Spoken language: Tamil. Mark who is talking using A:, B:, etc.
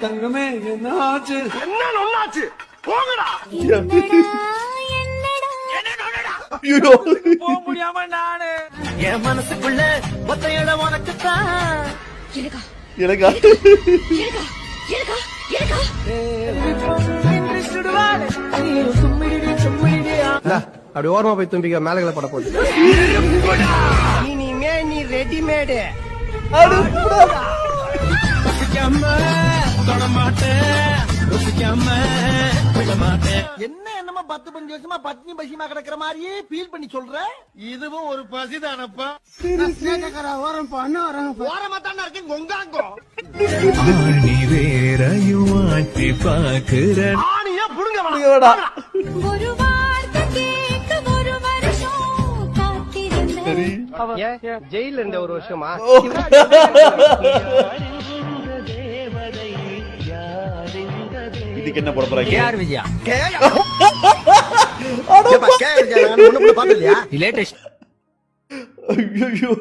A: தங்கமே என்னாச்சு
B: என்ன ஒண்ணாச்சு போங்கடா
C: ஐயோ
A: போக முடியாம நானு
B: என் மனசுக்குள்ள ஒத்தையில உனக்குத்தான்
C: எனக்கா
D: அப்படி ஓரமா போய் தும்பிக்க மேலகளை பட போகுது
B: இனிமே நீ ரெடிமேடு என்ன என்னமா 10-15 வருஷமா பத்னி பசிமா கிடக்குற மாதிரியே ஃபீல் பண்ணி சொல்ற இதுவும் ஒரு பசிதானப்பா ஓரம் பண்ண ஓரமா தானே இருக்கேன் கொங்காங்கோ ஆணியா புடுங்க
C: வேடா
E: ஒரு வார்த்தை கேட்க ஒரு வருஷம் காத்திருந்தேன்.
D: ஜெயில இருந்த ஒரு வருஷமா
C: இதுக்கு என்ன போட போறாங்க
B: கேஆர் விஜயா
C: ஐயோ